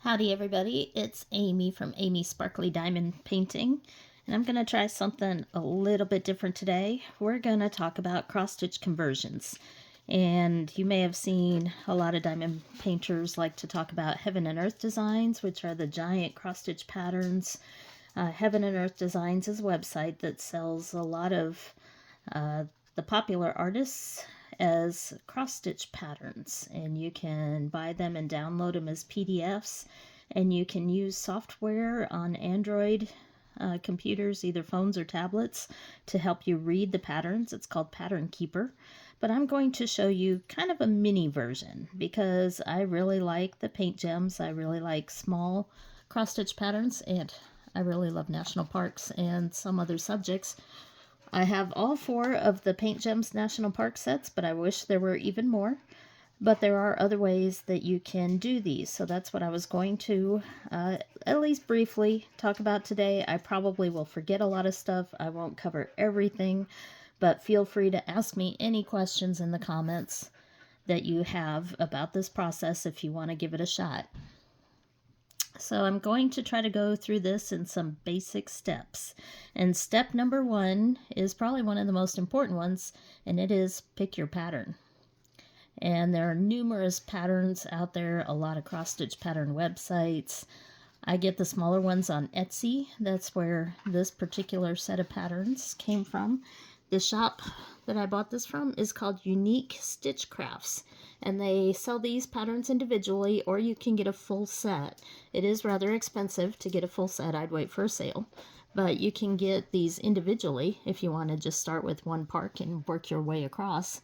Howdy everybody, it's Amy from Amy Sparkly Diamond Painting, and I'm going to try something a little bit different today. We're going to talk about cross-stitch conversions. And you may have seen a lot of diamond painters like to talk about Heaven and Earth Designs, which are the giant cross-stitch patterns. Heaven and Earth Designs is a website that sells a lot of the popular artists as cross-stitch patterns, and you can buy them and download them as PDFs, and you can use software on Android computers, either phones or tablets, to help you read the patterns. It's called Pattern Keeper, but I'm going to show you kind of a mini version because I really like the paint gems. I really like small cross-stitch patterns, and I really love national parks and some other subjects. I have all 4 of the Paint Gems National Park sets, but I wish there were even more. But there are other ways that you can do these, so that's what I was going to at least briefly talk about today. I probably will forget a lot of stuff. I won't cover everything, but feel free to ask me any questions in the comments that you have about this process if you want to give it a shot. So I'm going to try to go through this in some basic steps. And step number 1 is probably one of the most important ones, and it is pick your pattern. And there are numerous patterns out there, a lot of cross-stitch pattern websites. I get the smaller ones on Etsy. That's where this particular set of patterns came from. The shop that I bought this from is called Unique Stitch Crafts, and they sell these patterns individually, or you can get a full set. It is rather expensive to get a full set. I'd wait for a sale, but you can get these individually if you want to just start with one part and work your way across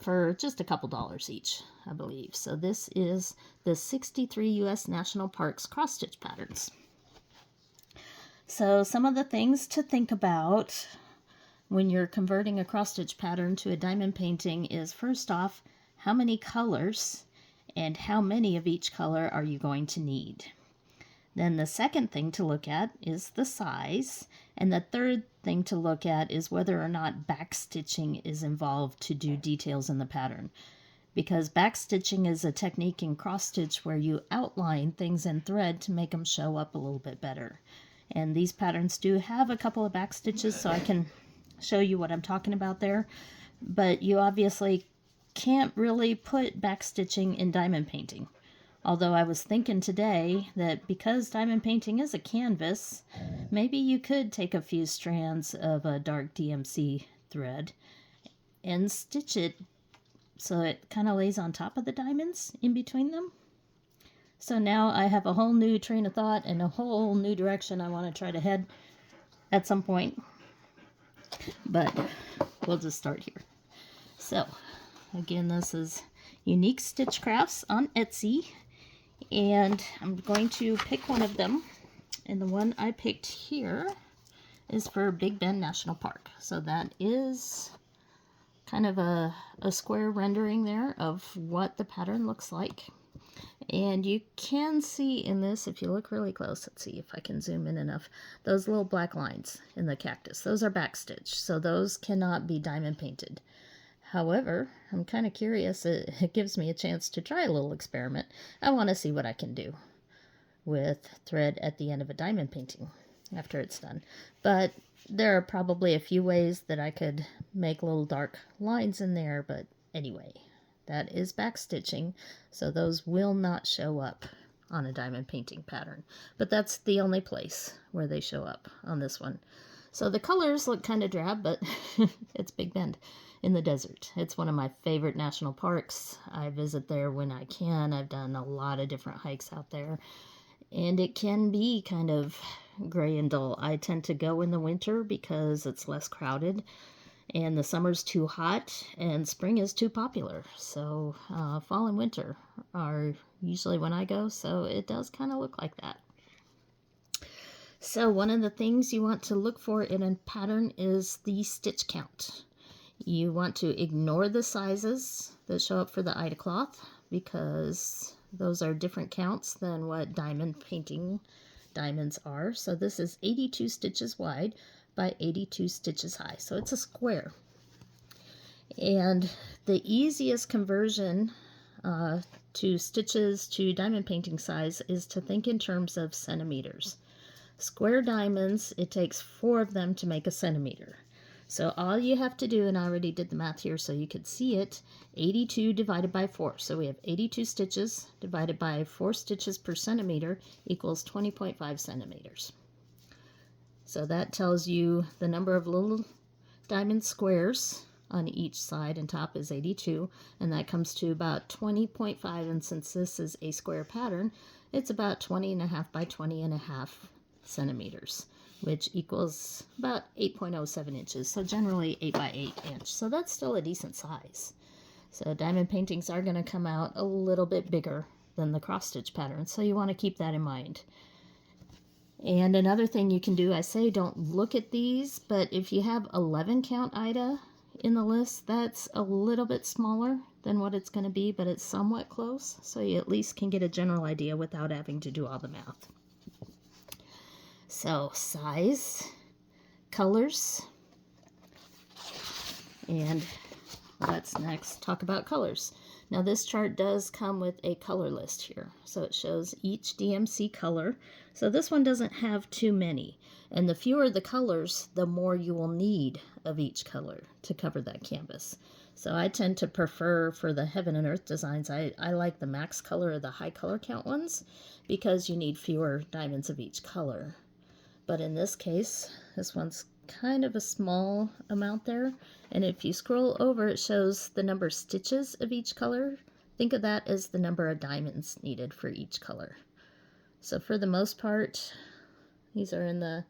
for just a couple dollars each, I believe. So this is the 63 U.S. National Parks cross-stitch patterns. So some of the things to think about when you're converting a cross-stitch pattern to a diamond painting is, first off, how many colors and how many of each color are you going to need. Then the second thing to look at is the size, and the third thing to look at is whether or not backstitching is involved to do details in the pattern. Because backstitching is a technique in cross-stitch where you outline things in thread to make them show up a little bit better. And these patterns do have a couple of backstitches, so I can show you what I'm talking about there, but you obviously can't really put backstitching in diamond painting. Although I was thinking today that because diamond painting is a canvas, maybe you could take a few strands of a dark DMC thread and stitch it so it kind of lays on top of the diamonds in between them. So now I have a whole new train of thought and a whole new direction I want to try to head at some point. But we'll just start here. So again, this is Unique Stitch Crafts on Etsy, and I'm going to pick one of them, and the one I picked here is for Big Bend National Park. So that is kind of a square rendering there of what the pattern looks like. And you can see in this, if you look really close, let's see if I can zoom in enough, those little black lines in the cactus, those are backstitch, so those cannot be diamond painted. However, I'm kind of curious, it gives me a chance to try a little experiment. I want to see what I can do with thread at the end of a diamond painting after it's done. But there are probably a few ways that I could make little dark lines in there, but anyway. That is backstitching, so those will not show up on a diamond painting pattern. But that's the only place where they show up on this one. So the colors look kind of drab, but it's Big Bend in the desert. It's one of my favorite national parks. I visit there when I can. I've done a lot of different hikes out there. And it can be kind of gray and dull. I tend to go in the winter because it's less crowded. And the summer's too hot, and spring is too popular. So fall and winter are usually when I go, so it does kind of look like that. So one of the things you want to look for in a pattern is the stitch count. You want to ignore the sizes that show up for the Ida cloth because those are different counts than what diamond painting diamonds are. So this is 82 stitches wide by 82 stitches high, so it's a square. And the easiest conversion to stitches to diamond painting size is to think in terms of centimeters. Square diamonds, it takes 4 of them to make a centimeter. So all you have to do, and I already did the math here so you could see it, 82 divided by 4. So we have 82 stitches divided by 4 stitches per centimeter equals 20.5 centimeters. So that tells you the number of little diamond squares on each side, and top is 82, and that comes to about 20.5, and since this is a square pattern, it's about 20.5 by 20.5 centimeters, which equals about 8.07 inches, so generally 8 by 8 inch. So that's still a decent size. So diamond paintings are going to come out a little bit bigger than the cross stitch pattern, so you want to keep that in mind. And another thing you can do, I say don't look at these, but if you have 11 count Aida in the list, that's a little bit smaller than what it's going to be, but it's somewhat close, so you at least can get a general idea without having to do all the math. So size, colors, and let's next talk about colors. Now this chart does come with a color list here, so it shows each DMC color. So this one doesn't have too many, and the fewer the colors, the more you will need of each color to cover that canvas. So I tend to prefer, for the Heaven and Earth designs, I like the max color or the high color count ones because you need fewer diamonds of each color. But in this case, this one's kind of a small amount there, and if you scroll over, it shows the number of stitches of each color. Think of that as the number of diamonds needed for each color. So for the most part, these are in the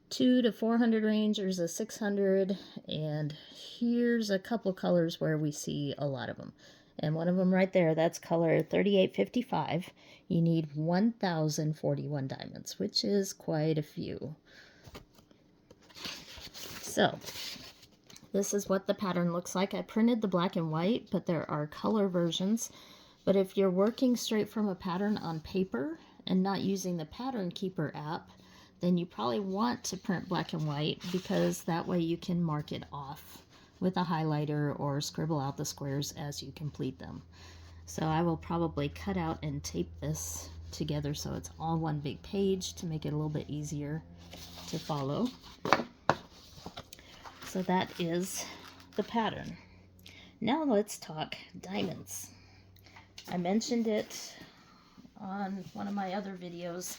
200 to 400 range. There's a 600, and here's a couple colors where we see a lot of them. And one of them right there, that's color 3855. You need 1,041 diamonds, which is quite a few. So this is what the pattern looks like. I printed the black and white, but there are color versions. But if you're working straight from a pattern on paper and not using the Pattern Keeper app, then you probably want to print black and white, because that way you can mark it off with a highlighter or scribble out the squares as you complete them. So I will probably cut out and tape this together so it's all one big page to make it a little bit easier to follow. So that is the pattern. Now let's talk diamonds. I mentioned it on one of my other videos.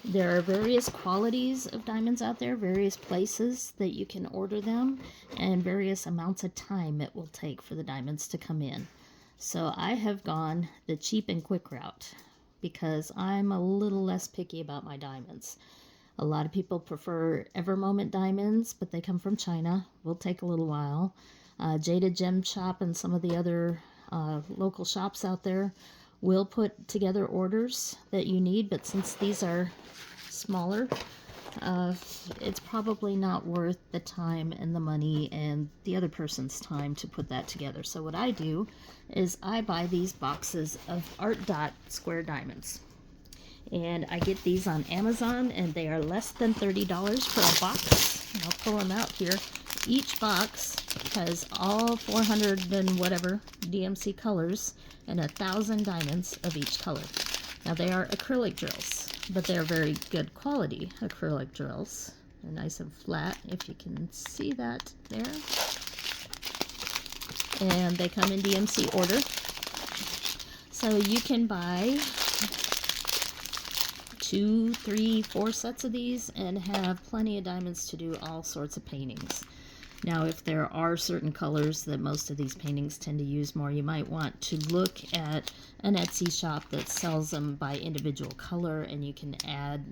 There are various qualities of diamonds out there, various places that you can order them, and various amounts of time it will take for the diamonds to come in. So I have gone the cheap and quick route because I'm a little less picky about my diamonds. A lot of people prefer Evermoment diamonds, but they come from China. Will take a little while. Jada Gem Shop and some of the other local shops out there will put together orders that you need, but since these are smaller, it's probably not worth the time and the money and the other person's time to put that together. So what I do is I buy these boxes of Art Dot square diamonds. And I get these on Amazon, and they are less than $30 for a box. And I'll pull them out here. Each box has all 400 and whatever DMC colors and 1,000 diamonds of each color. Now they are acrylic drills, but they're very good quality acrylic drills. They're nice and flat, if you can see that there. And they come in DMC order. So you can buy 2, 3, 4 sets of these and have plenty of diamonds to do all sorts of paintings. Now, if there are certain colors that most of these paintings tend to use more, you might want to look at an Etsy shop that sells them by individual color, and you can add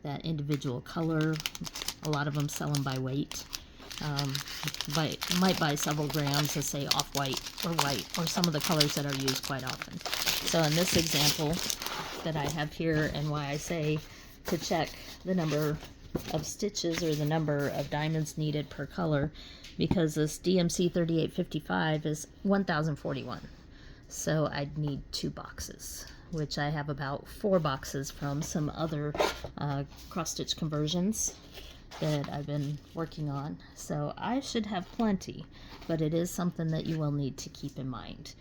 that individual color. A lot of them sell them by weight. Might buy several grams of, say, off-white or white, or some of the colors that are used quite often. So in this example that I have here, and why I say to check the number of stitches or the number of diamonds needed per color, because this DMC 3855 is 1,041. So I'd need 2 boxes, which I have about 4 boxes from some other cross-stitch conversions that I've been working on. So I should have plenty, but it is something that you will need to keep in mind.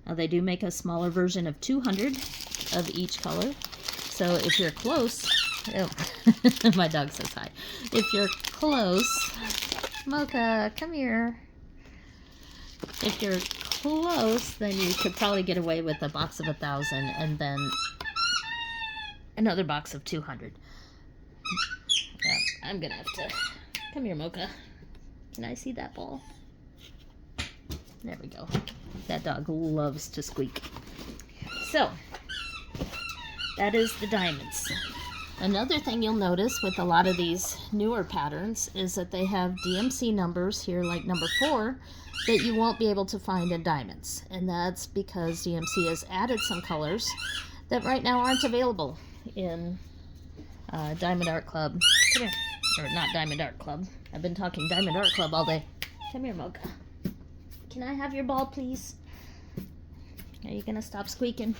They do make a smaller version of 200 of each color. So if you're close, oh, my dog says hi. If you're close, Mocha, come here. If you're close, then you could probably get away with a box of 1,000 and then another box of 200. Yeah, I'm gonna have to, come here, Mocha. Can I see that ball? There we go. That dog loves to squeak. So, that is the diamonds. Another thing you'll notice with a lot of these newer patterns is that they have DMC numbers here, like number 4, that you won't be able to find in diamonds. And that's because DMC has added some colors that right now aren't available in Diamond Art Club. Come here. Or not Diamond Art Club. I've been talking Diamond Art Club all day. Come here, Mocha. Can I have your ball, please? Are you going to stop squeaking?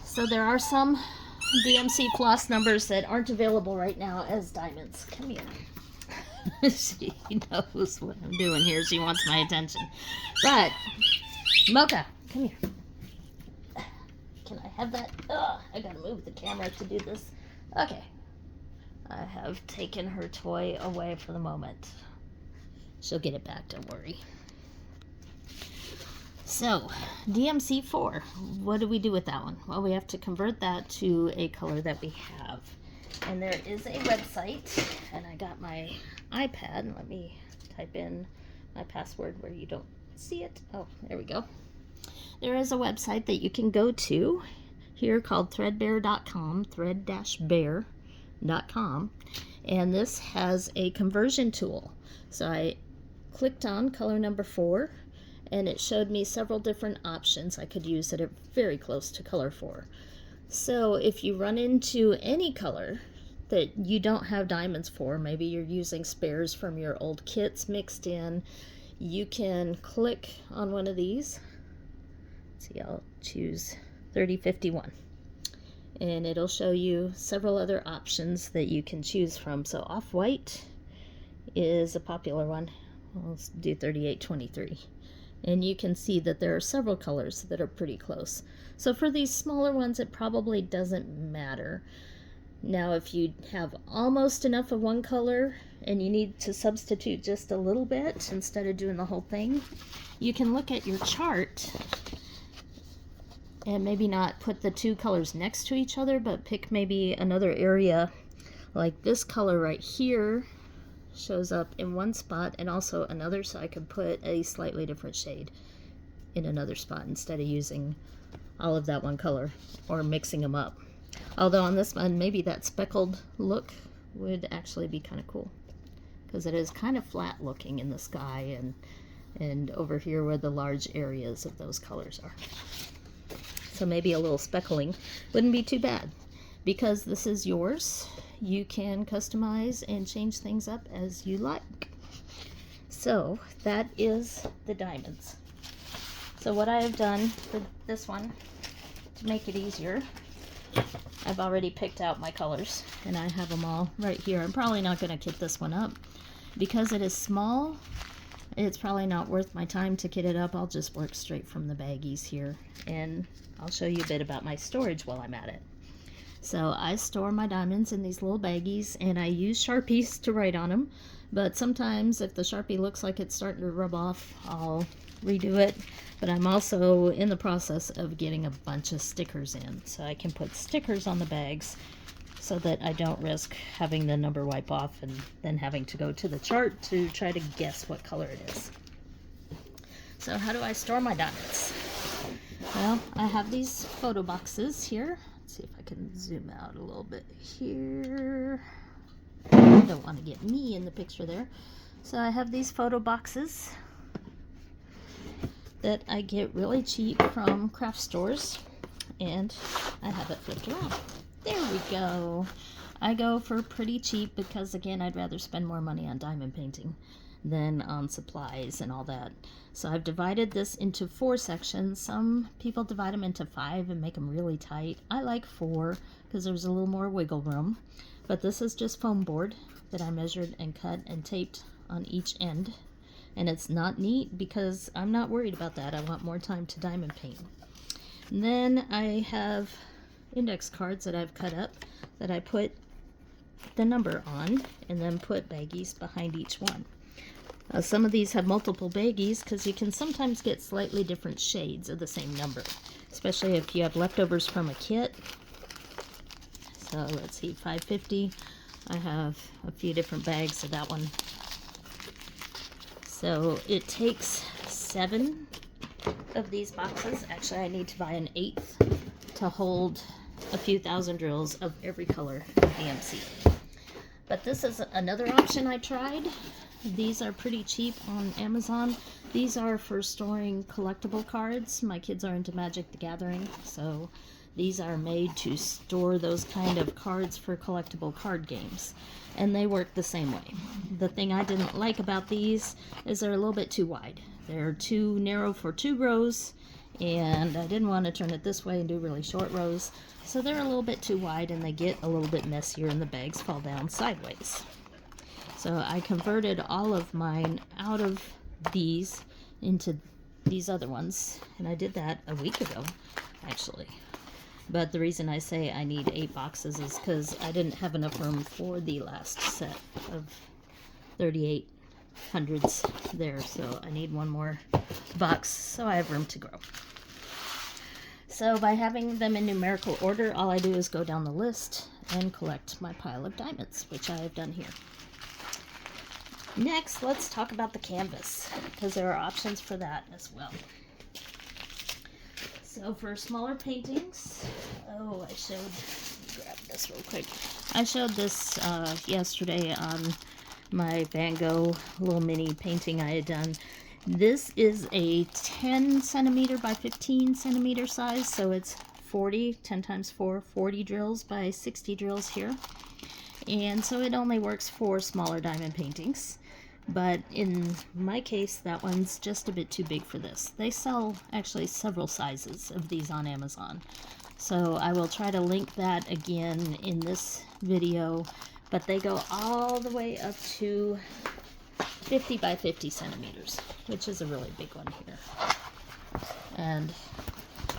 So there are some DMC floss numbers that aren't available right now as diamonds. Come here. She knows what I'm doing here. She wants my attention. But, Mocha, come here. Can I have that? Ugh, I gotta move the camera to do this. Okay. I have taken her toy away for the moment. She'll get it back, don't worry. So, DMC4, what do we do with that one? Well, we have to convert that to a color that we have. And there is a website, and I got my iPad. Let me type in my password where you don't see it. Oh, there we go. There is a website that you can go to here called threadbare.com, thread-bear.com, and this has a conversion tool. So I clicked on color number 4, and it showed me several different options I could use that are very close to color 4. So if you run into any color that you don't have diamonds for, maybe you're using spares from your old kits mixed in, you can click on one of these. Let's see, I'll choose 3051. And it'll show you several other options that you can choose from. So off-white is a popular one. Let's do 3823. And you can see that there are several colors that are pretty close. So for these smaller ones, it probably doesn't matter. Now, if you have almost enough of one color and you need to substitute just a little bit instead of doing the whole thing, you can look at your chart and maybe not put the two colors next to each other, but pick maybe another area, like this color right here shows up in one spot and also another, so I could put a slightly different shade in another spot instead of using all of that one color or mixing them up. Although on this one, maybe that speckled look would actually be kind of cool, because it is kind of flat looking in the sky and over here where the large areas of those colors are. So maybe a little speckling wouldn't be too bad. Because this is yours, you can customize and change things up as you like. So that is the diamonds. So what I have done for this one, to make it easier, I've already picked out my colors and I have them all right here. I'm probably not going to kit this one up because it is small. It's probably not worth my time to kit it up. I'll just work straight from the baggies here, and I'll show you a bit about my storage while I'm at it. So I store my diamonds in these little baggies, and I use Sharpies to write on them, but sometimes if the Sharpie looks like it's starting to rub off, I'll redo it. But I'm also in the process of getting a bunch of stickers in, so I can put stickers on the bags so that I don't risk having the number wipe off and then having to go to the chart to try to guess what color it is. So how do I store my diamonds? Well, I have these photo boxes here. Let's see if I can zoom out a little bit here. I don't want to get me in the picture there. So I have these photo boxes that I get really cheap from craft stores, and I have it flipped around. There we go. I go for pretty cheap because, again, I'd rather spend more money on diamond painting than on supplies and all that. So I've divided this into 4 sections. Some people divide them into 5 and make them really tight. I like 4 because there's a little more wiggle room. But this is just foam board that I measured and cut and taped on each end And it's not neat because I'm not worried about that. I want more time to diamond paint. And then I have index cards that I've cut up that I put the number on and then put baggies behind each one. Some of these have multiple baggies because you can sometimes get slightly different shades of the same number, especially if you have leftovers from a kit. So let's see, 550. I have a few different bags of that one. So it takes 7 of these boxes. Actually, I need to buy an 8th to hold a few thousand drills of every color of DMC. But this is another option I tried. These are pretty cheap on Amazon. These are for storing collectible cards. My kids are into Magic the Gathering, so these are made to store those kind of cards for collectible card games. And they work the same way. The thing I didn't like about these is they're a little bit too wide. They're too narrow for 2 rows, and I didn't want to turn it this way and do really short rows. So they're a little bit too wide and they get a little bit messier and the bags fall down sideways. So I converted all of mine out of these into these other ones, and I did that a week ago, actually. But the reason I say I need 8 boxes is because I didn't have enough room for the last set of 3800s there, so I need one more box so I have room to grow. So by having them in numerical order, all I do is go down the list and collect my pile of diamonds, which I have done here. Next, let's talk about the canvas, because there are options for that as well. So for smaller paintings, I showed, grab this real quick. I showed this yesterday on my Van Gogh little mini painting I had done. This is a 10 centimeter by 15 centimeter size, so it's 10 times 4, 40 drills by 60 drills here. And so it only works for smaller diamond paintings. But in my case, that one's just a bit too big for this. They sell actually several sizes of these on Amazon. So I will try to link that again in this video. But they go all the way up to 50 by 50 centimeters, which is a really big one here. And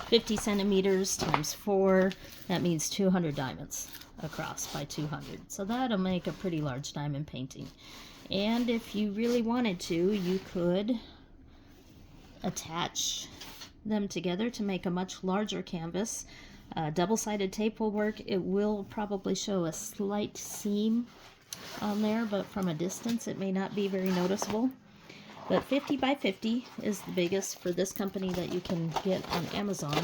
50 centimeters times 4, that means 200 diamonds across by 200. So that'll make a pretty large diamond painting. And if you really wanted to, you could attach them together to make a much larger canvas. Double-sided tape will work. It will probably show a slight seam on there, but from a distance it may not be very noticeable. But 50 by 50 is the biggest for this company that you can get on Amazon.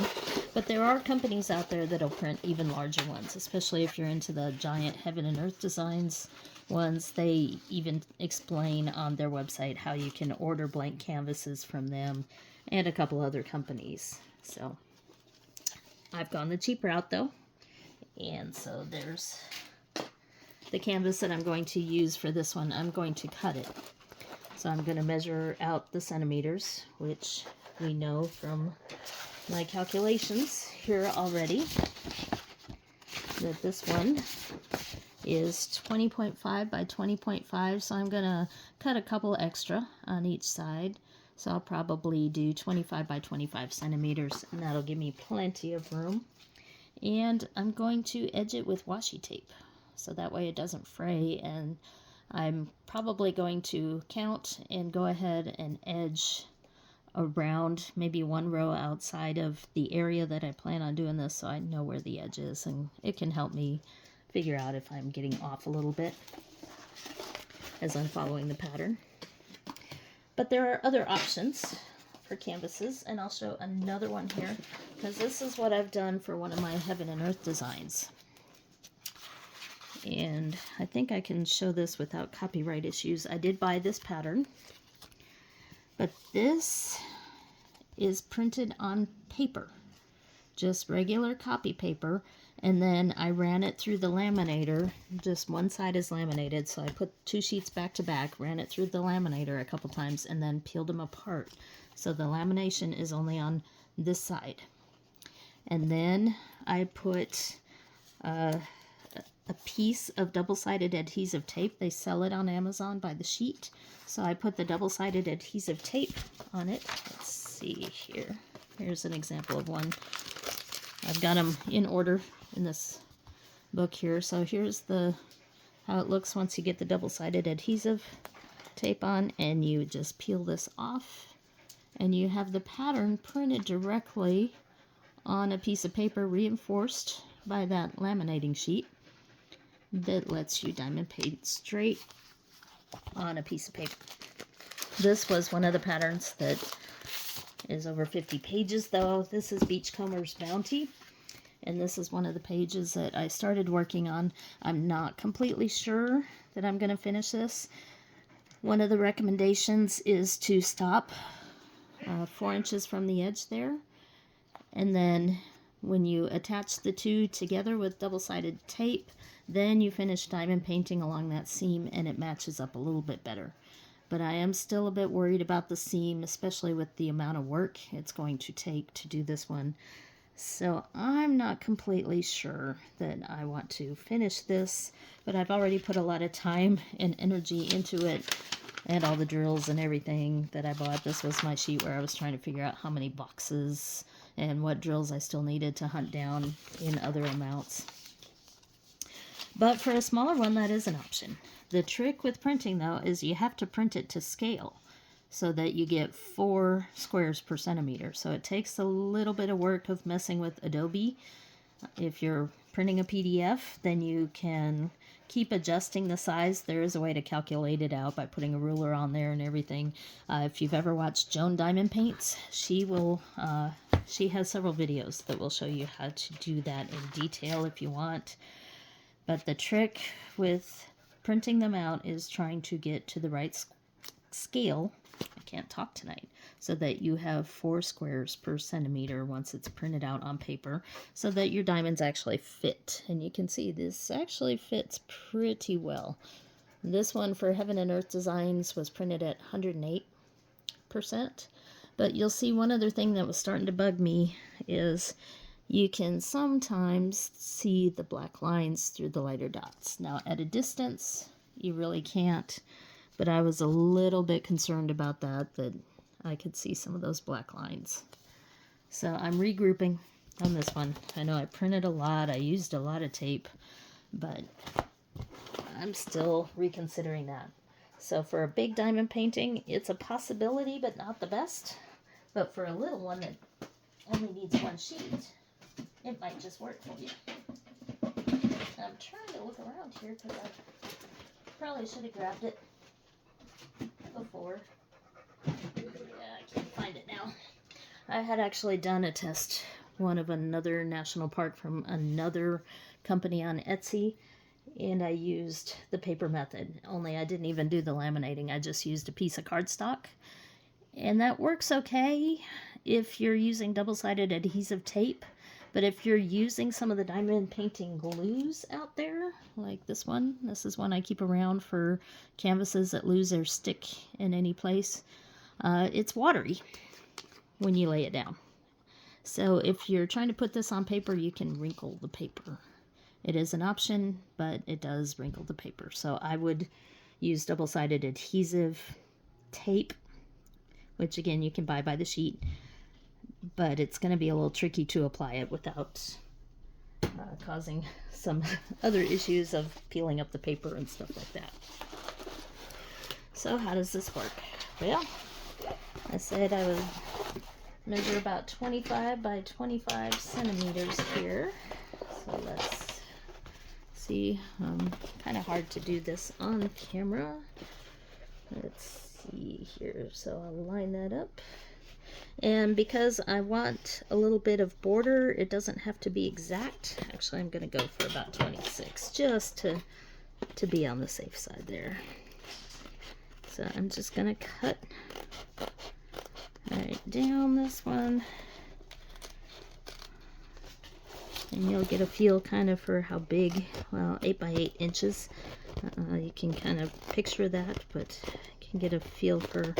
But there are companies out there that'll print even larger ones, especially if you're into the giant Heaven and Earth Designs ones. They even explain on their website how you can order blank canvases from them and a couple other companies. So I've gone the cheap route though. And so there's the canvas that I'm going to use for this one. I'm going to cut it. So I'm going to measure out the centimeters, which we know from my calculations here already that this one is 20.5 by 20.5. So I'm going to cut a couple extra on each side. So I'll probably do 25 by 25 centimeters, and that'll give me plenty of room. And I'm going to edge it with washi tape, so that way it doesn't fray. And I'm probably going to count and go ahead and edge around maybe 1 row outside of the area that I plan on doing this, so I know where the edge is, and it can help me figure out if I'm getting off a little bit as I'm following the pattern. But there are other options for canvases, and I'll show another one here, because this is what I've done for one of my Heaven and Earth designs. And I think I can show this without copyright issues. I did buy this pattern, but this is printed on paper, just regular copy paper, and then I ran it through the laminator. Just one side is laminated, so I put 2 sheets back to back, ran it through the laminator a couple times, and then peeled them apart. So the lamination is only on this side. And then I put a piece of double-sided adhesive tape. They sell it on Amazon by the sheet. So I put the double-sided adhesive tape on it. Let's see here. Here's an example of one. I've got them in order in this book here. So here's how it looks once you get the double-sided adhesive tape on, and you just peel this off, and you have the pattern printed directly on a piece of paper reinforced by that laminating sheet that lets you diamond paint straight on a piece of paper. This was one of the patterns that is over 50 pages though. This is Beachcomber's Bounty, and this is one of the pages that I started working on. I'm not completely sure that I'm going to finish this. One of the recommendations is to stop 4 inches from the edge there, and then when you attach the two together with double-sided tape, then you finish diamond painting along that seam and it matches up a little bit better. But I am still a bit worried about the seam, especially with the amount of work it's going to take to do this one. So I'm not completely sure that I want to finish this, but I've already put a lot of time and energy into it, and all the drills and everything that I bought. This was my sheet where I was trying to figure out how many boxes and what drills I still needed to hunt down in other amounts. But for a smaller one, that is an option. The trick with printing, though, is you have to print it to scale so that you get 4 squares per centimeter. So it takes a little bit of work of messing with Adobe. If you're printing a PDF, then you can keep adjusting the size. There is a way to calculate it out by putting a ruler on there and everything. If you've ever watched Joan Diamond Paints, she has several videos that will show you how to do that in detail if you want. But the trick with printing them out is trying to get to the right scale. I can't talk tonight. So that you have 4 squares per centimeter once it's printed out on paper, so that your diamonds actually fit. And you can see this actually fits pretty well. This one for Heaven and Earth Designs was printed at 108%. But you'll see one other thing that was starting to bug me is you can sometimes see the black lines through the lighter dots. Now at a distance, you really can't, but I was a little bit concerned about that I could see some of those black lines. So I'm regrouping on this one. I know I printed a lot, I used a lot of tape, but I'm still reconsidering that. So for a big diamond painting, it's a possibility, but not the best. But for a little one that only needs 1 sheet, it might just work for you. I'm trying to look around here because I probably should have grabbed it before. Yeah, I can't find it now. I had actually done a test one of another national park from another company on Etsy, and I used the paper method. Only I didn't even do the laminating. I just used a piece of cardstock. And that works okay if you're using double-sided adhesive tape. But if you're using some of the diamond painting glues out there, like this is one I keep around for canvases that lose their stick in any place, it's watery when you lay it down. So if you're trying to put this on paper, you can wrinkle the paper. It is an option, but it does wrinkle the paper. So I would use double-sided adhesive tape, which again you can buy by the sheet, but it's going to be a little tricky to apply it without causing some other issues of peeling up the paper and stuff like that. So how does this work? Well, I said I would measure about 25 by 25 centimeters here. So let's see. Kind of hard to do this on camera. Let's see here. So I'll line that up. And because I want a little bit of border, it doesn't have to be exact. Actually, I'm going to go for about 26, just to be on the safe side there. So I'm just going to cut right down this one. And you'll get a feel kind of for how big, well, 8 by 8 inches. You can kind of picture that, but you can get a feel for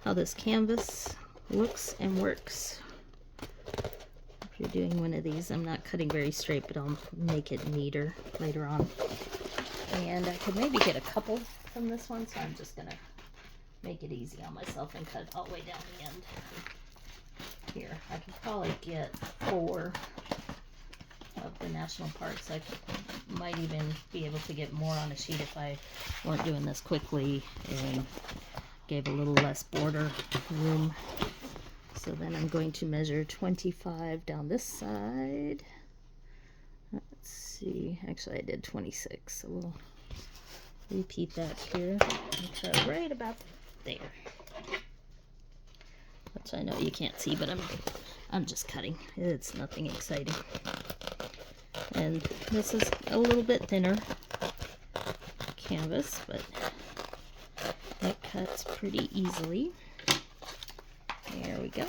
how this canvas looks and works. if you're doing one of these. I'm not cutting very straight, but I'll make it neater later on. And I could maybe get a couple from this one, so I'm just gonna make it easy on myself and cut all the way down the end. Here, I could probably get 4 of the national parks. I might even be able to get more on a sheet if I weren't doing this quickly and gave a little less border room. So then I'm going to measure 25 down this side. Let's see, actually I did 26, so we'll repeat that here and cut right about there. Which I know you can't see, but I'm just cutting. It's nothing exciting. And this is a little bit thinner canvas, but it cuts pretty easily. There we go.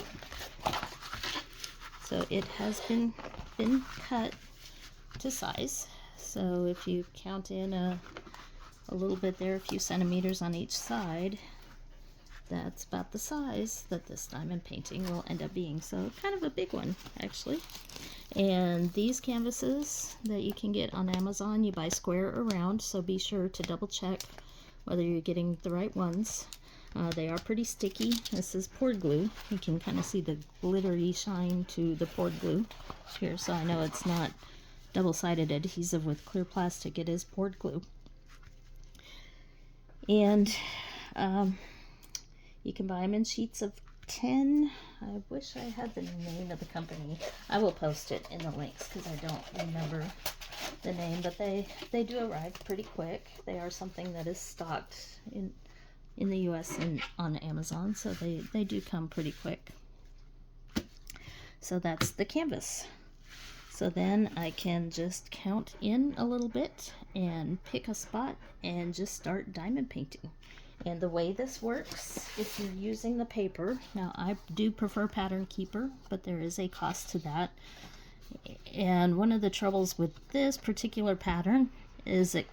So it has been cut to size. So if you count in a little bit there, a few centimeters on each side, that's about the size that this diamond painting will end up being. So kind of a big one, actually. And these canvases that you can get on Amazon, you buy square or round, so be sure to double check whether you're getting the right ones. They are pretty sticky. This is poured glue. You can kind of see the glittery shine to the poured glue here, so I know it's not double-sided adhesive with clear plastic. It is poured glue. And you can buy them in sheets of 10. I wish I had the name of the company. I will post it in the links because I don't remember the name, but they do arrive pretty quick. They are something that is stocked in the US and on Amazon, so they do come pretty quick. So that's the canvas. So then I can just count in a little bit and pick a spot and just start diamond painting. And the way this works, if you're using the paper, now I do prefer Pattern Keeper, but there is a cost to that. And one of the troubles with this particular pattern is that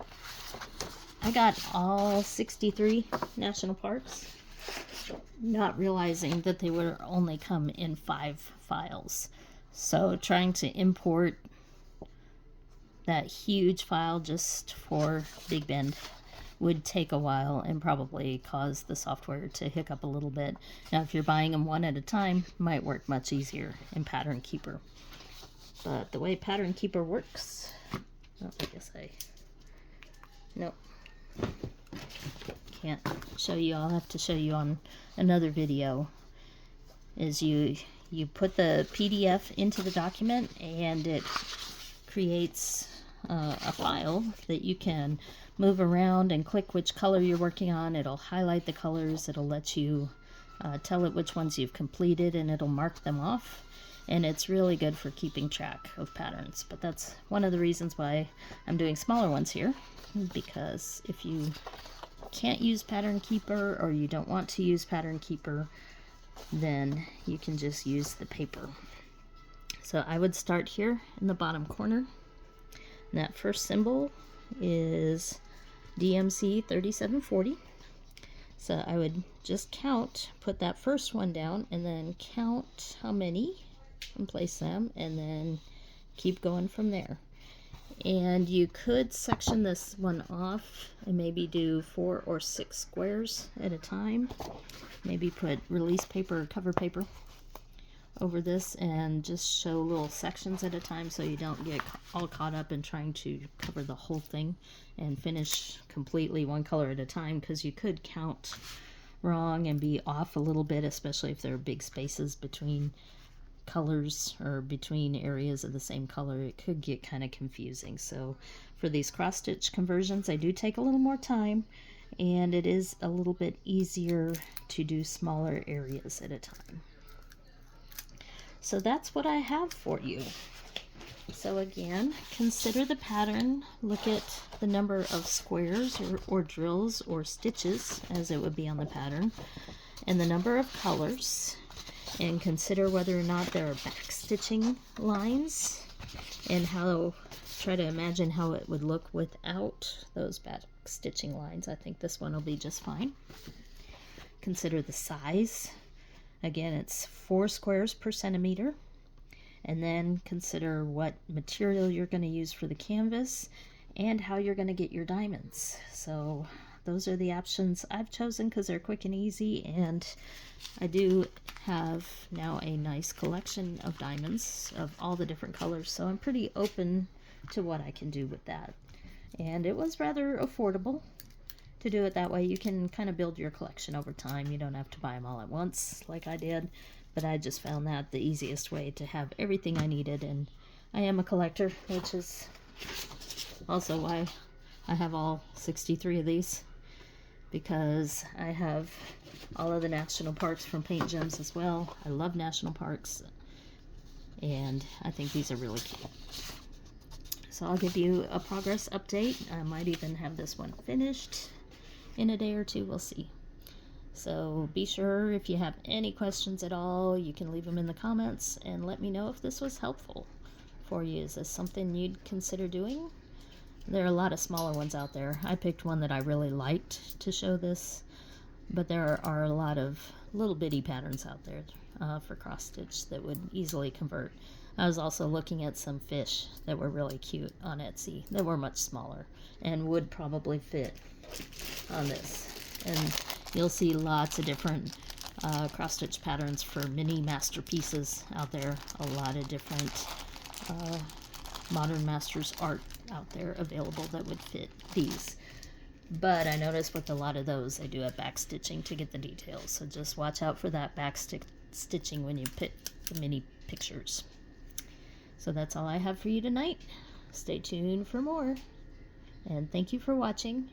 I got all 63 national parks, not realizing that they would only come in 5 files. So trying to import that huge file just for Big Bend would take a while and probably cause the software to hiccup a little bit. Now if you're buying them one at a time, it might work much easier in Pattern Keeper. But the way Pattern Keeper works, oh, I guess nope, can't show you. I'll have to show you on another video. Is you put the PDF into the document and it creates a file that you can move around and click which color you're working on. It'll highlight the colors. It'll let you tell it which ones you've completed, and it'll mark them off. And it's really good for keeping track of patterns. But that's one of the reasons why I'm doing smaller ones here, because if you can't use Pattern Keeper or you don't want to use Pattern Keeper, then you can just use the paper. So I would start here in the bottom corner. And that first symbol is DMC 3740. So I would just count, put that first one down, and then count how many and place them, and then keep going from there. And you could section this one off and maybe do 4 or 6 squares at a time. Maybe put release paper or cover paper over this and just show little sections at a time so you don't get all caught up in trying to cover the whole thing and finish completely one color at a time, because you could count wrong and be off a little bit, especially if there are big spaces between colors or between areas of the same color. It could get kind of confusing. So for these cross stitch conversions, I do take a little more time, and it is a little bit easier to do smaller areas at a time. So that's what I have for you. So again, consider the pattern, look at the number of squares or drills or stitches, as it would be on the pattern, and the number of colors, and consider whether or not there are back stitching lines, and try to imagine how it would look without those back stitching lines. I think this one will be just fine. Consider the size. Again, it's 4 squares per centimeter. and then consider what material you're going to use for the canvas and how you're going to get your diamonds. So those are the options I've chosen because they're quick and easy, and I do have now a nice collection of diamonds of all the different colors, so I'm pretty open to what I can do with that. And it was rather affordable to do it that way. You can kind of build your collection over time. You don't have to buy them all at once like I did, but I just found that the easiest way to have everything I needed. And I am a collector, which is also why I have all 63 of these, because I have all of the national parks from Paint Gems as well. I love national parks, and I think these are really cute. So I'll give you a progress update. I might even have this one finished in a day or two. We'll see. So be sure, if you have any questions at all, you can leave them in the comments and let me know if this was helpful for you. Is this something you'd consider doing? There are a lot of smaller ones out there. I picked one that I really liked to show this, but there are a lot of little bitty patterns out there for cross stitch that would easily convert. I was also looking at some fish that were really cute on Etsy that were much smaller and would probably fit on this. And you'll see lots of different cross stitch patterns for mini masterpieces out there. A lot of different modern masters art out there available that would fit these. But I noticed with a lot of those, I do have back stitching to get the details. So just watch out for that back stitching when you pick the mini pictures. So that's all I have for you tonight. Stay tuned for more. And thank you for watching.